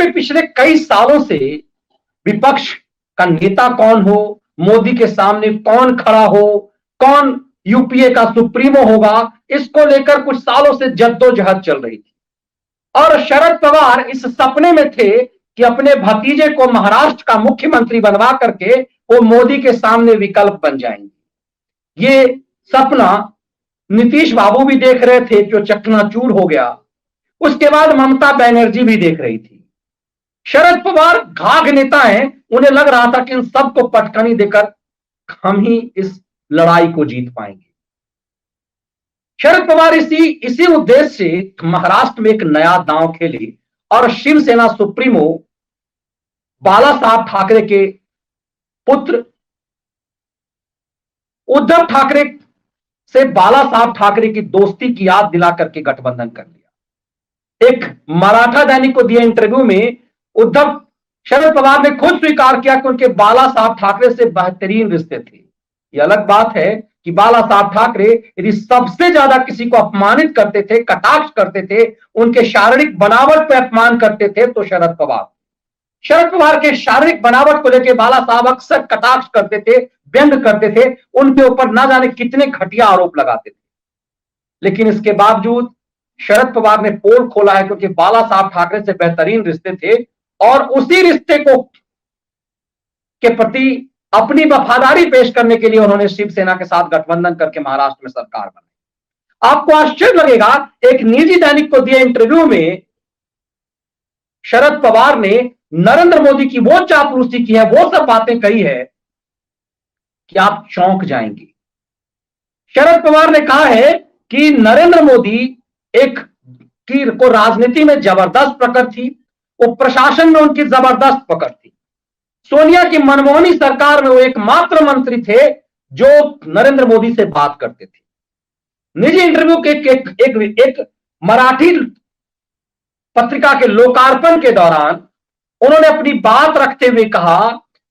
में पिछले कई सालों से विपक्ष का नेता कौन हो, मोदी के सामने कौन खड़ा हो, कौन यूपीए का सुप्रीमो होगा, इसको लेकर कुछ सालों से जद्दोजहद चल रही थी। और शरद पवार इस सपने में थे कि अपने भतीजे को महाराष्ट्र का मुख्यमंत्री बनवा करके वो मोदी के सामने विकल्प बन जाएंगे। ये सपना नीतीश बाबू भी देख रहे थे, जो चकनाचूर हो गया। उसके बाद ममता बनर्जी भी देख रही थी। शरद पवार घाघ नेता हैं, उन्हें लग रहा था कि इन सबको पटखनी देकर हम ही इस लड़ाई को जीत पाएंगे। शरद पवार इसी उद्देश्य से महाराष्ट्र में एक नया दांव खेले और शिवसेना सुप्रीमो बाला साहब ठाकरे के पुत्र उद्धव ठाकरे से बाला साहब ठाकरे की दोस्ती की याद दिला करके गठबंधन कर लिया। एक मराठा दैनिक को दिए इंटरव्यू में उद्धव शरद पवार ने खुद स्वीकार किया कि उनके बाला साहब ठाकरे से बेहतरीन रिश्ते थे। यह अलग बात है कि बाला साहब ठाकरे यदि सबसे ज्यादा किसी को अपमानित करते थे, कटाक्ष करते थे, उनके शारीरिक बनावट पे अपमान करते थे, तो शरद पवार के शारीरिक बनावट को लेकर बाला साहब अक्सर कटाक्ष करते थे, व्यंग करते थे, उनके ऊपर ना जाने कितने घटिया आरोप लगाते थे। लेकिन इसके बावजूद शरद पवार ने पोल खोला है, क्योंकि बाला साहब ठाकरे से बेहतरीन रिश्ते थे और उसी रिश्ते को के प्रति अपनी वफादारी पेश करने के लिए उन्होंने शिवसेना के साथ गठबंधन करके महाराष्ट्र में सरकार बनाई। आपको आश्चर्य लगेगा, एक निजी दैनिक को दिए इंटरव्यू में शरद पवार ने नरेंद्र मोदी की वो चापलूसी की है, वो सब बातें कही है कि आप चौंक जाएंगे। शरद पवार ने कहा है कि नरेंद्र मोदी को राजनीति में जबरदस्त पकड़ थी, वो प्रशासन में उनकी जबरदस्त पकड़ थी। सोनिया की मनमोहनी सरकार में वो एकमात्र मंत्री थे जो नरेंद्र मोदी से बात करते थे। निजी इंटरव्यू के एक मराठी पत्रिका के लोकार्पण के दौरान उन्होंने अपनी बात रखते हुए कहा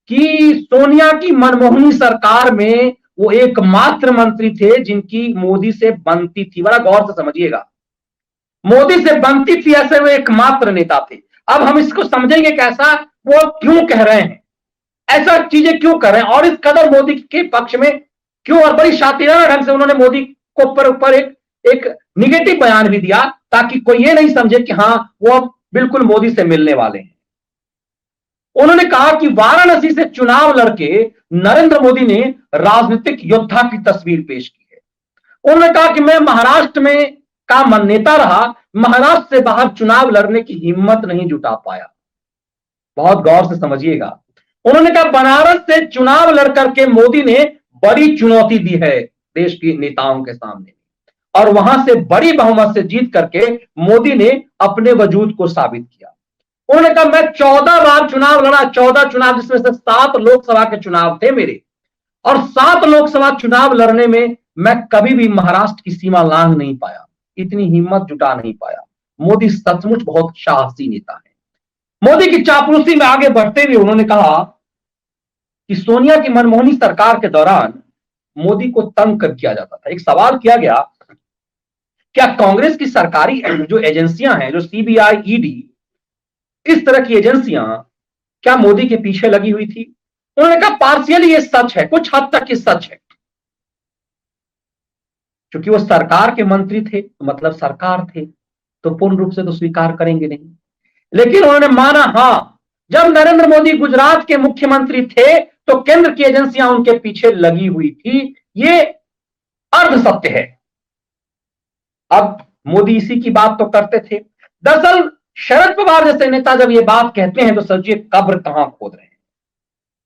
कि सोनिया की मनमोहनी सरकार में वो एकमात्र मंत्री थे जिनकी मोदी से बनती थी। बड़ा गौर से समझिएगा, मोदी से बनती थी, ऐसे वो एकमात्र नेता थे। अब हम इसको समझेंगे कैसा, वो क्यों कह रहे हैं, ऐसा चीजें क्यों कर रहे हैं और इस कदर मोदी के पक्ष में क्यों, और बड़ी शातिराना ढंग से उन्होंने मोदी को ऊपर एक निगेटिव बयान भी दिया, ताकि कोई ये नहीं समझे कि हाँ वो अब बिल्कुल मोदी से मिलने वाले हैं। उन्होंने कहा कि वाराणसी से चुनाव लड़के नरेंद्र मोदी ने राजनीतिक योद्धा की तस्वीर पेश की है। उन्होंने कहा कि मैं महाराष्ट्र में का मन नेता रहा, महाराष्ट्र से बाहर चुनाव लड़ने की हिम्मत नहीं जुटा पाया। बहुत गौर से समझिएगा, उन्होंने कहा बनारस से चुनाव लड़ करके मोदी ने बड़ी चुनौती दी है देश के नेताओं के सामने, और वहां से बड़ी बहुमत से जीत करके मोदी ने अपने वजूद को साबित किया। उन्होंने कहा मैं 14 बार चुनाव लड़ा, 14 चुनाव, जिसमें से 7 लोकसभा के चुनाव थे मेरे, और 7 लोकसभा चुनाव लड़ने में मैं कभी भी महाराष्ट्र की सीमा लांघ नहीं पाया, इतनी हिम्मत जुटा नहीं पाया। मोदी सचमुच बहुत साहसी नेता है। मोदी की चापलूसी में आगे बढ़ते हुए उन्होंने कहा कि सोनिया की मनमोहनी सरकार के दौरान मोदी को तंग कर किया जाता था। एक सवाल किया गया, क्या कांग्रेस की सरकारी जो एजेंसियां हैं, जो सीबीआई, ईडी, इस तरह की एजेंसियां क्या मोदी के पीछे लगी हुई थी? उन्होंने कहा पार्शियली ये सच है, कुछ हद तक ये सच है, क्योंकि वो सरकार के मंत्री थे, तो मतलब सरकार थे, तो पूर्ण रूप से तो स्वीकार करेंगे नहीं। लेकिन उन्होंने माना हाँ, जब नरेंद्र मोदी गुजरात के मुख्यमंत्री थे तो केंद्र की एजेंसियां उनके पीछे लगी हुई थी, ये अर्ध सत्य है। अब मोदी इसी की बात तो करते थे। दरअसल शरद पवार जैसे नेता जब ये बात कहते हैं तो सोचिए कब्र कहां खोद रहे हैं।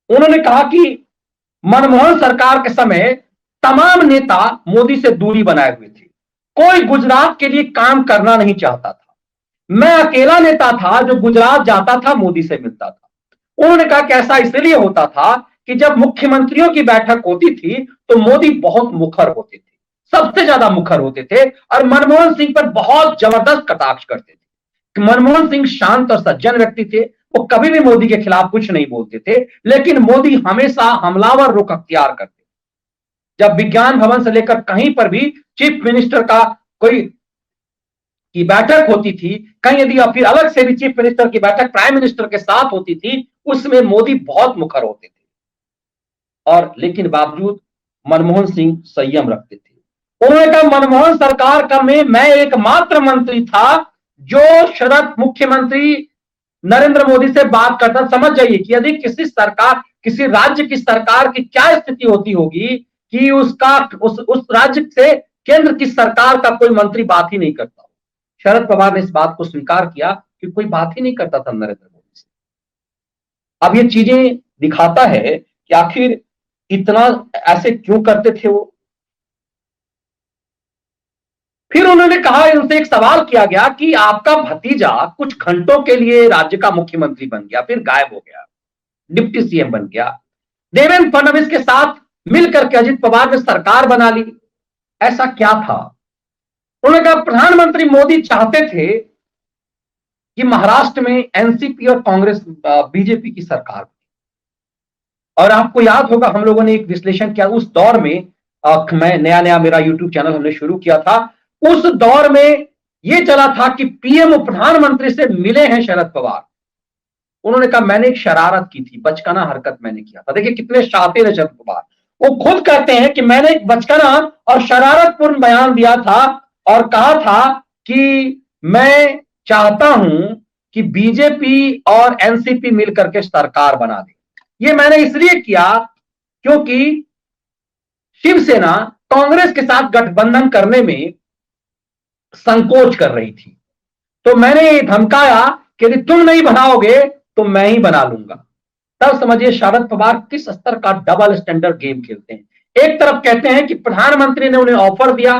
उन्होंने कहा कि मनमोहन सरकार के समय तमाम नेता मोदी से दूरी बनाए हुए थे, कोई गुजरात के लिए काम करना नहीं चाहता था, मैं अकेला नेता था जो गुजरात जाता था, मोदी से मिलता था। उन्होंने कहा कि ऐसा इसलिए होता था कि जब मुख्यमंत्रियों की बैठक होती थी तो मोदी बहुत मुखर होते थे, सबसे ज्यादा मुखर होते थे, और मनमोहन सिंह पर बहुत जबरदस्त कटाक्ष करते थे। मनमोहन सिंह शांत और सज्जन व्यक्ति थे, वो कभी भी मोदी के खिलाफ कुछ नहीं बोलते थे, लेकिन मोदी हमेशा हमलावर रुख अख्तियार करते। जब विज्ञान भवन से लेकर कहीं पर भी चीफ मिनिस्टर का कोई की बैठक होती थी, कहीं यदि फिर अलग से भी चीफ मिनिस्टर की बैठक प्राइम मिनिस्टर के साथ होती थी, उसमें मोदी बहुत मुखर होते थे। और लेकिन बावजूद मनमोहन सिंह संयम रखते थे। उन्होंने कहा मनमोहन सरकार का में मैं एकमात्र मंत्री था जो शरद मुख्यमंत्री नरेंद्र मोदी से बात करता। समझ जाइए कि यदि किसी राज्य की सरकार की क्या स्थिति होती होगी कि उस राज्य से केंद्र की सरकार का कोई मंत्री बात ही नहीं करता। शरद पवार ने इस बात को स्वीकार किया कि कोई बात ही नहीं करता था नरेंद्र मोदी से। अब ये चीजें दिखाता है कि आखिर इतना ऐसे क्यों करते थे वो। फिर उन्होंने कहा, उनसे एक सवाल किया गया कि आपका भतीजा कुछ घंटों के लिए राज्य का मुख्यमंत्री बन गया, फिर गायब हो गया, डिप्टी सीएम बन गया, देवेंद्र फडणवीस के साथ मिलकर के अजित पवार ने सरकार बना ली, ऐसा क्या था। उन्होंने कहा प्रधानमंत्री मोदी चाहते थे कि महाराष्ट्र में एनसीपी और कांग्रेस बीजेपी की सरकार। और आपको याद होगा हम लोगों ने एक विश्लेषण किया उस दौर में, मैं नया मेरा यूट्यूब चैनल हमने शुरू किया था, उस दौर में यह चला था कि पीएम प्रधानमंत्री से मिले हैं शरद पवार। उन्होंने कहा मैंने एक शरारत की थी, बचकाना हरकत मैंने किया था। देखिए कितने शातिर है शरद पवार, वो खुद कहते हैं कि मैंने एक बचकाना और शरारतपूर्ण बयान दिया था और कहा था कि मैं चाहता हूं कि बीजेपी और एनसीपी मिलकर के सरकार बना दे। ये मैंने इसलिए किया क्योंकि शिवसेना कांग्रेस के साथ गठबंधन करने में संकोच कर रही थी, तो मैंने धमकाया कि यदि तुम नहीं बनाओगे तो मैं ही बना लूंगा। तब समझिए शरद पवार किस स्तर का डबल स्टैंडर्ड गेम खेलते हैं। एक तरफ कहते हैं कि प्रधानमंत्री ने उन्हें ऑफर दिया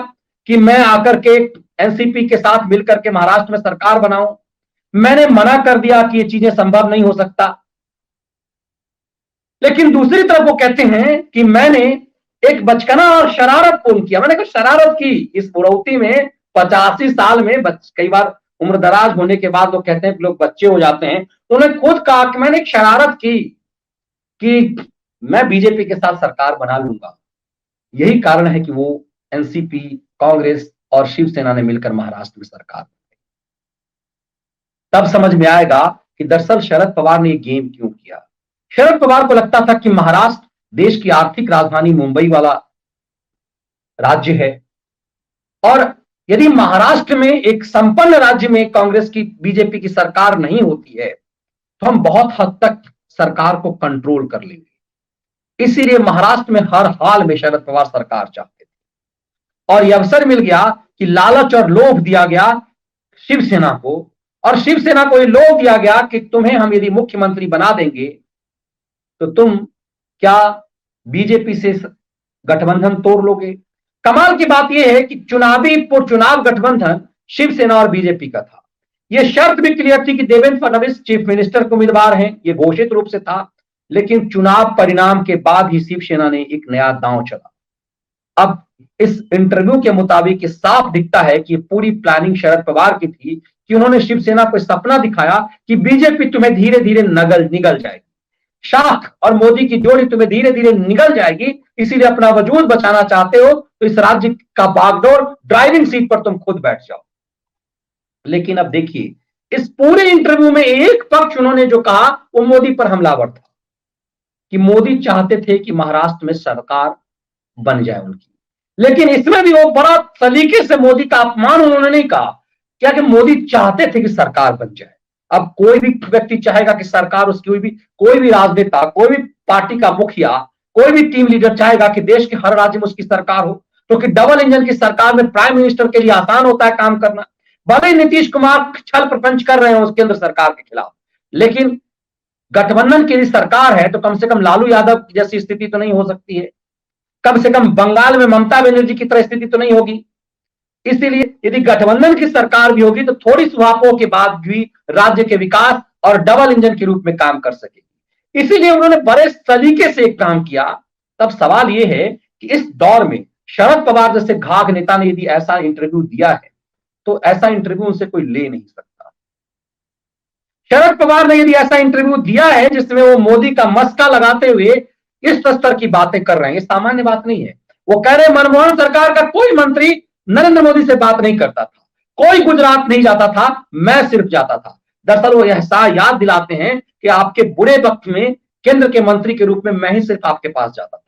कि मैं आकर के एनसीपी के साथ मिलकर के महाराष्ट्र में सरकार बनाऊं, मैंने मना कर दिया कि ये चीजें संभव नहीं हो सकता। लेकिन दूसरी तरफ वो कहते हैं कि मैंने एक बचकाना और शरारत पूर्ण किया। मैंने कहा शरारत की इस बुढ़ौती में, 85 साल में, कई बार उम्र दराज होने के बाद लोग कहते हैं कि लोग बच्चे हो जाते हैं, तो उन्होंने खुद कहा कि मैंने एक शरारत की कि मैं बीजेपी के साथ सरकार बना लूंगा। यही कारण है कि वो एनसीपी, कांग्रेस और शिवसेना ने मिलकर महाराष्ट्र में सरकार बनाई। तब समझ में आएगा कि दरअसल शरद पवार ने ये गेम क्यों किया। शरद पवार को लगता था कि महाराष्ट्र देश की आर्थिक राजधानी मुंबई वाला राज्य है, और यदि महाराष्ट्र में एक संपन्न राज्य में कांग्रेस की, बीजेपी की सरकार नहीं होती है तो हम बहुत हद तक सरकार को कंट्रोल कर लेंगे। इसीलिए महाराष्ट्र में हर हाल में शरद पवार सरकार चाहते थे। और यह अवसर मिल गया कि लालच और लोभ दिया गया शिवसेना को, और शिवसेना को यह लोभ दिया गया कि तुम्हें हम यदि मुख्यमंत्री बना देंगे तो तुम क्या बीजेपी से गठबंधन तोड़ लोगे। कमाल की बात यह है कि चुनाव गठबंधन शिवसेना और बीजेपी का था। यह शर्त भी क्लियर थी कि देवेंद्र फडणवीस चीफ मिनिस्टर को उम्मीदवार हैं, यह घोषित रूप से था। लेकिन चुनाव परिणाम के बाद ही शिवसेना ने एक नया दांव चला। अब इस इंटरव्यू के मुताबिक साफ दिखता है कि पूरी प्लानिंग शरद पवार की थी कि उन्होंने शिवसेना को सपना दिखाया कि बीजेपी तुम्हें धीरे धीरे निगल जाएगी, शाह और मोदी की जोड़ी तुम्हें धीरे धीरे निगल जाएगी, इसीलिए अपना वजूद बचाना चाहते हो तो इस राज्य का बागडोर ड्राइविंग सीट पर तुम खुद बैठ जाओ। लेकिन अब देखिए इस पूरे इंटरव्यू में एक पक्ष उन्होंने जो कहा वो मोदी पर हमलावर था कि मोदी चाहते थे कि महाराष्ट्र में सरकार बन जाए उनकी। लेकिन इसमें भी वो बड़ा सलीके से मोदी का अपमान उन्होंने नहीं कहा, क्या कि मोदी चाहते थे कि सरकार बन जाए। अब कोई भी व्यक्ति चाहेगा कि सरकार उसकी कोई भी राजनेता, कोई भी पार्टी का मुखिया, कोई भी टीम लीडर चाहेगा कि देश के हर राज्य में उसकी सरकार हो, क्योंकि डबल इंजन की सरकार में प्राइम मिनिस्टर के लिए आसान होता है काम करना। भले ही नीतीश कुमार छल प्रपंच कर रहे हैं उस केंद्र सरकार के खिलाफ, लेकिन गठबंधन की सरकार है तो कम से कम लालू यादव जैसी स्थिति तो नहीं हो सकती है, कम से कम बंगाल में ममता बनर्जी की तरह स्थिति तो नहीं होगी। इसीलिए यदि गठबंधन की सरकार भी होगी तो थोड़ी सुहापों के बाद भी राज्य के विकास और डबल इंजन के रूप में काम कर सकेगी। इसीलिए उन्होंने बड़े सलीके से एक काम किया। तब सवाल यह है कि इस दौर में शरद पवार जैसे घाघ नेता ने यदि ऐसा इंटरव्यू दिया है तो ऐसा इंटरव्यू उनसे कोई ले नहीं सकता। शरद पवार ने यदि ऐसा इंटरव्यू दिया है जिसमें वो मोदी का मस्का लगाते हुए इस स्तर की बातें कर रहे हैं, ये सामान्य बात नहीं है। वो कह रहे हैं मनमोहन सरकार का कोई मंत्री नरेंद्र मोदी से बात नहीं करता था, कोई गुजरात नहीं जाता था, मैं सिर्फ जाता था। दरअसल वो एहसास याद दिलाते हैं कि आपके बुरे वक्त में केंद्र के मंत्री के रूप में मैं ही सिर्फ आपके पास जाता था।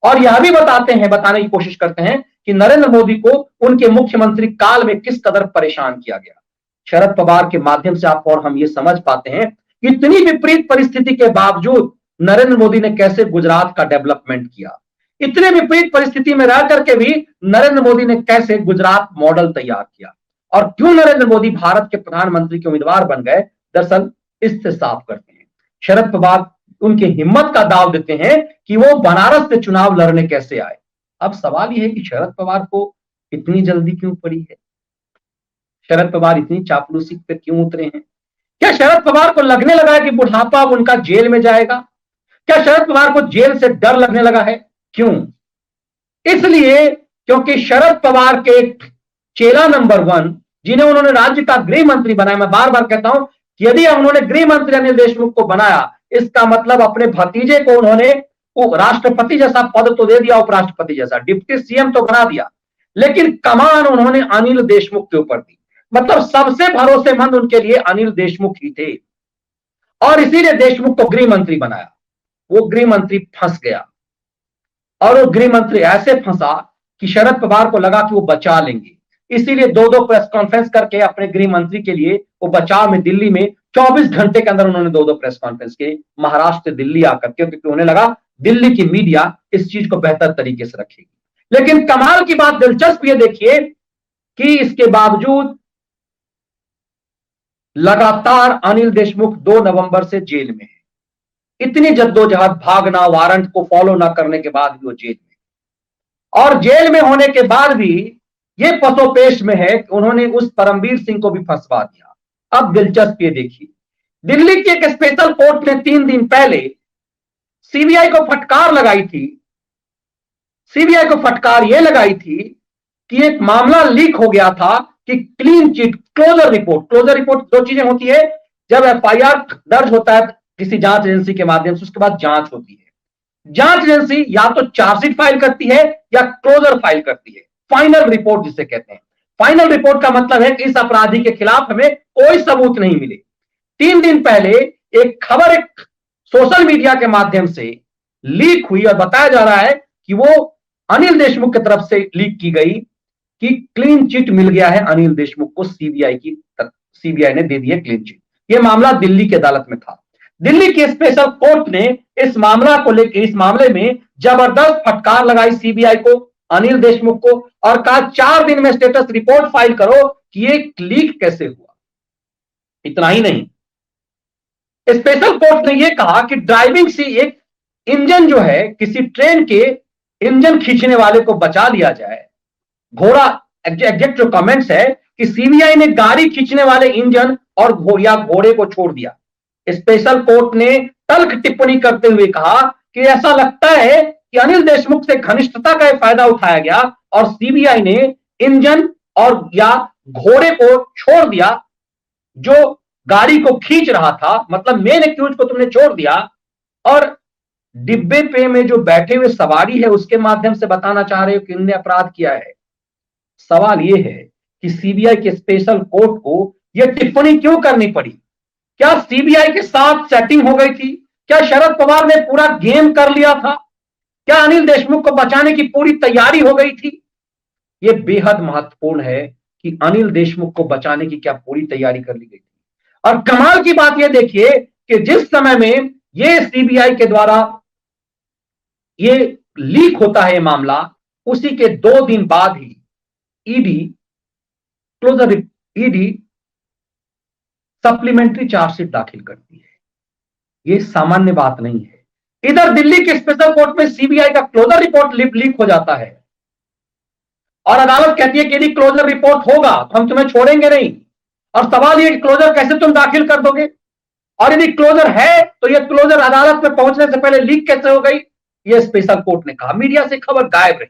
और यह भी बताने की कोशिश करते हैं कि नरेंद्र मोदी को उनके मुख्यमंत्री काल में किस कदर परेशान किया गया। शरद पवार के माध्यम से आप और हम ये समझ पाते हैं कि इतनी विपरीत परिस्थिति के बावजूद नरेंद्र मोदी ने कैसे गुजरात का डेवलपमेंट किया। इतने विपरीत परिस्थिति में रह करके भी नरेंद्र मोदी ने कैसे गुजरात मॉडल तैयार किया और क्यों नरेंद्र मोदी भारत के प्रधानमंत्री के उम्मीदवार बन गए, दरअसल इससे साफ करते हैं। शरद पवार उनकी हिम्मत का दाव देते हैं कि वो बनारस से चुनाव लड़ने कैसे आए। अब सवाल यह है कि शरद पवार को इतनी जल्दी क्यों पड़ी है, शरद पवार इतनी चापलूसी पे क्यों उतरे हैं? क्या शरद पवार को लगने लगा है कि बुढ़ापा अब उनका जेल में जाएगा? क्या शरद पवार को जेल से डर लगने लगा है? क्यों? इसलिए क्योंकि शरद पवार के चेला नंबर 1 जिन्हें उन्होंने राज्य का गृह मंत्री बनाया, मैं बार बार कहता हूं कि यदि उन्होंने गृह मंत्री अनिल देशमुख को बनाया, इसका मतलब अपने भतीजे को उन्होंने राष्ट्रपति जैसा पद तो दे दिया, उपराष्ट्रपति जैसा, डिप्टी सीएम तो बना दिया, लेकिन कमान उन्होंने अनिल देशमुख के ऊपर दी। मतलब सबसे भरोसेमंद उनके लिए अनिल देशमुख ही थे और इसीलिए देशमुख को गृह मंत्री बनाया। वो गृह मंत्री फंस गया और वो गृह मंत्री ऐसे फंसा कि शरद पवार को लगा कि वो बचा लेंगे, इसीलिए दो प्रेस कॉन्फ्रेंस करके अपने गृह मंत्री के लिए वो बचाव में दिल्ली में 24 घंटे के अंदर उन्होंने दो प्रेस कॉन्फ्रेंस के महाराष्ट्र से दिल्ली आकर के, क्योंकि उन्हें लगा दिल्ली की मीडिया इस चीज को बेहतर तरीके से रखेगी। लेकिन कमाल की बात, दिलचस्प ये देखिए कि इसके बावजूद लगातार अनिल देशमुख 2 नवंबर से जेल में है। इतनी जद्दोजहद, भागना, वारंट को फॉलो ना करने के बाद भी वो जेल में, और जेल में होने के बाद भी ये पसोपेश में है कि उन्होंने उस परमवीर सिंह को भी फंसवा दिया। अब दिलचस्प ये देखिए, दिल्ली की एक स्पेशल कोर्ट ने 3 दिन पहले सीबीआई को फटकार लगाई थी। सीबीआई को फटकार यह लगाई थी कि एक मामला लीक हो गया था कि clean chit, closure report. Closure report 2 चीजें होती है, जब एफआईआर दर्ज होता है किसी जांच एजेंसी के माध्यम से, उसके बाद जांच होती है। जांच एजेंसी या तो चार्जशीट फाइल करती है या क्लोजर फाइल करती है, फाइनल रिपोर्ट जिसे कहते हैं। फाइनल रिपोर्ट का मतलब है कि इस अपराधी के खिलाफ हमें कोई सबूत नहीं मिले। 3 दिन पहले एक खबर एक सोशल मीडिया के माध्यम से लीक हुई और बताया जा रहा है कि वो अनिल देशमुख की तरफ से लीक की गई कि क्लीन चिट मिल गया है अनिल देशमुख को, सीबीआई ने दे दी है क्लीन चिट। यह मामला दिल्ली की अदालत में था। दिल्ली की स्पेशल कोर्ट ने इस मामला को लेकर, इस मामले में जबरदस्त फटकार लगाई सीबीआई को, अनिल देशमुख को, और कहा 4 दिन में स्टेटस रिपोर्ट फाइल करो कि ये लीक कैसे हुआ। इतना ही नहीं, स्पेशल कोर्ट ने यह कहा कि ड्राइविंग से एक इंजन जो है, किसी ट्रेन के इंजन खींचने वाले को बचा लिया जाए। घोड़ा एग्जैक्ट जो कमेंट्स है कि सीबीआई ने गाड़ी खींचने वाले इंजन और घोड़े को छोड़ दिया। स्पेशल कोर्ट ने तल्ख टिप्पणी करते हुए कहा कि ऐसा लगता है कि अनिल देशमुख से घनिष्ठता का फायदा उठाया गया और सीबीआई ने इंजन और या घोड़े को छोड़ दिया, जो गाड़ी को खींच रहा था। मतलब मेन एक्यूज को तुमने छोड़ दिया और डिब्बे पे में जो बैठे हुए सवारी है उसके माध्यम से बताना चाह रहे हो कि इनने अपराध किया है। सवाल यह है कि सीबीआई के स्पेशल कोर्ट को यह टिप्पणी क्यों करनी पड़ी? क्या सीबीआई के साथ सेटिंग हो गई थी? क्या शरद पवार ने पूरा गेम कर लिया था? क्या अनिल देशमुख को बचाने की पूरी तैयारी हो गई थी? यह बेहद महत्वपूर्ण है कि अनिल देशमुख को बचाने की क्या पूरी तैयारी कर ली गई थी। और कमाल की बात यह देखिए कि जिस समय में यह सीबीआई के द्वारा ये लीक होता है मामला, उसी के 2 दिन बाद ही ईडी सप्लीमेंट्री चार्जशीट दाखिल करती है। यह सामान्य बात नहीं है। इधर दिल्ली के स्पेशल कोर्ट में सीबीआई का क्लोजर रिपोर्ट लीक हो जाता है और अदालत कहती है कि यदि क्लोजर रिपोर्ट होगा तो हम तुम्हें छोड़ेंगे नहीं। और सवाल यह कि क्लोजर कैसे तुम दाखिल कर दोगे, और यदि क्लोजर है तो यह क्लोजर अदालत में पहुंचने से पहले लीक कैसे हो गई? यह स्पेशल कोर्ट ने कहा। मीडिया से खबर गायब रही,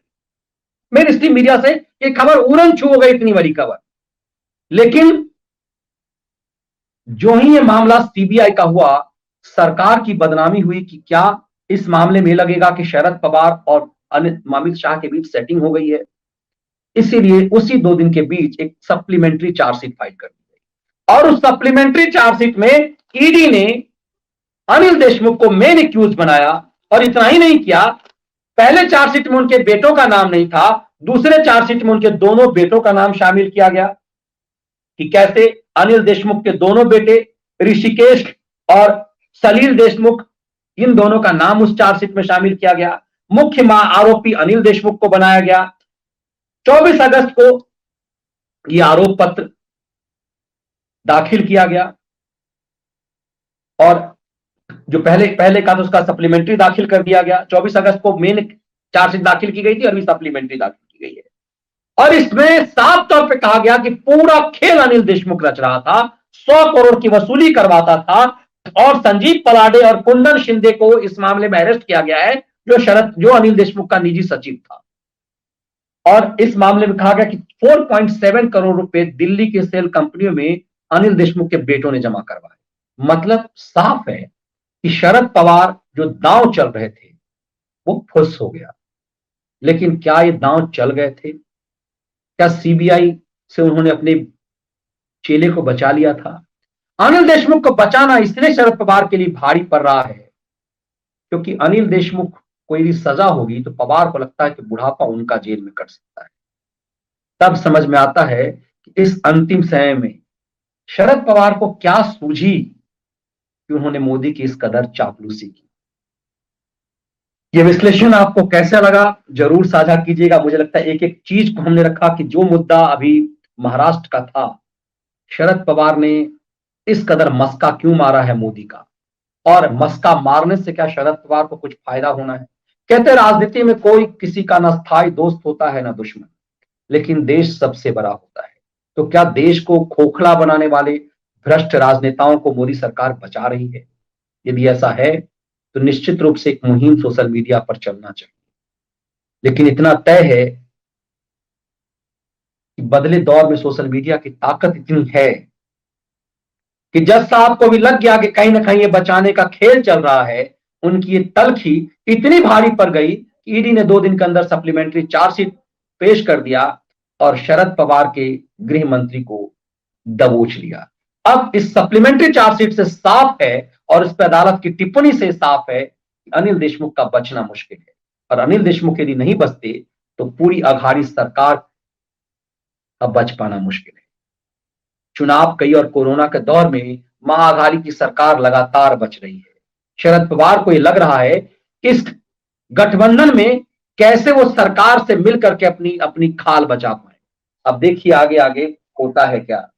मेन स्ट्रीम मीडिया से यह खबर उड़न छू हो गई, इतनी बड़ी खबर। लेकिन जो ही यह मामला सीबीआई का हुआ, सरकार की बदनामी हुई कि क्या इस मामले में लगेगा कि शरद पवार और अमित शाह के बीच सेटिंग हो गई है। इसीलिए उसी 2 दिन के बीच एक सप्लीमेंट्री चार्जशीट फाइल कर दी गई और उस सप्लीमेंट्री चार्जशीट में ईडी ने अनिल देशमुख को मेन एक्यूज बनाया। और इतना ही नहीं किया, पहले चार्जशीट में उनके बेटों का नाम नहीं था, दूसरे चार्जशीट में उनके दोनों बेटों का नाम शामिल किया गया कि कैसे अनिल देशमुख के दोनों बेटे ऋषिकेश और सलील देशमुख, इन दोनों का नाम उस चार्जशीट में शामिल किया गया। मुख्य आरोपी अनिल देशमुख को बनाया गया। 24 अगस्त को यह आरोप पत्र दाखिल किया गया और जो पहले का तो उसका सप्लीमेंट्री दाखिल कर दिया गया। 24 अगस्त को मेन चार्जशीट दाखिल की गई थी और भी सप्लीमेंट्री दाखिल की गई है। और इसमें साफ तौर पे कहा गया कि पूरा खेल अनिल देशमुख रच रहा था, 100 करोड़ की वसूली करवाता था और संजीव पलाडे और कुंदन शिंदे को इस मामले में अरेस्ट किया गया है, जो अनिल देशमुख का निजी सचिव था। और इस मामले में कहा गया कि 4.7 करोड़ रुपए दिल्ली के सेल कंपनियों में अनिल देशमुख के बेटों ने जमा करवाए। मतलब साफ है कि शरद पवार जो दांव चल रहे थे वो फुस हो गया। लेकिन क्या ये दांव चल गए थे? क्या सीबीआई से उन्होंने अपने चेले को बचा लिया था? अनिल देशमुख को बचाना इसलिए शरद पवार के लिए भारी पड़ रहा है क्योंकि अनिल देशमुख को यदि सजा होगी तो पवार को लगता है कि बुढ़ापा उनका जेल में कट सकता है। तब समझ में आता है कि इस अंतिम समय में शरद पवार को क्या सूझी कि उन्होंने मोदी की इस कदर चापलूसी की। ये विश्लेषण आपको कैसा लगा जरूर साझा कीजिएगा। मुझे लगता है एक एक चीज को हमने रखा कि जो मुद्दा अभी महाराष्ट्र का था, शरद पवार ने इस कदर मस्का क्यों मारा है मोदी का, और मस्का मारने से क्या शरद पवार को कुछ फायदा होना है। कहते हैं राजनीति में कोई किसी का ना स्थायी दोस्त होता है ना दुश्मन, लेकिन देश सबसे बड़ा होता है। तो क्या देश को खोखला बनाने वाले भ्रष्ट राजनेताओं को मोदी सरकार बचा रही है? यदि ऐसा है तो निश्चित रूप से एक मुहिम सोशल मीडिया पर चलना चाहिए। लेकिन इतना तय है कि बदले दौर में सोशल मीडिया की ताकत इतनी है कि जज साहब को भी लग गया कि कहीं ना कहीं ये बचाने का खेल चल रहा है। उनकी ये तलखी इतनी भारी पड़ गई कि ईडी ने 2 दिन के अंदर सप्लीमेंट्री चार्जशीट पेश कर दिया और शरद पवार के गृह मंत्री को दबोच लिया। अब इस सप्लीमेंट्री चार्जशीट से साफ है और इस पर अदालत की टिप्पणी से साफ है कि अनिल देशमुख का बचना मुश्किल है। और अनिल देशमुख यदि नहीं बचते तो पूरी अघाड़ी सरकार का बच पाना मुश्किल है। चुनाव कई और कोरोना के दौर में महाअघाड़ी की सरकार लगातार बच रही है। शरद पवार को यह लग रहा है कि इस गठबंधन में कैसे वो सरकार से मिलकर के अपनी खाल बचा पाए। अब देखिए आगे आगे होता है क्या।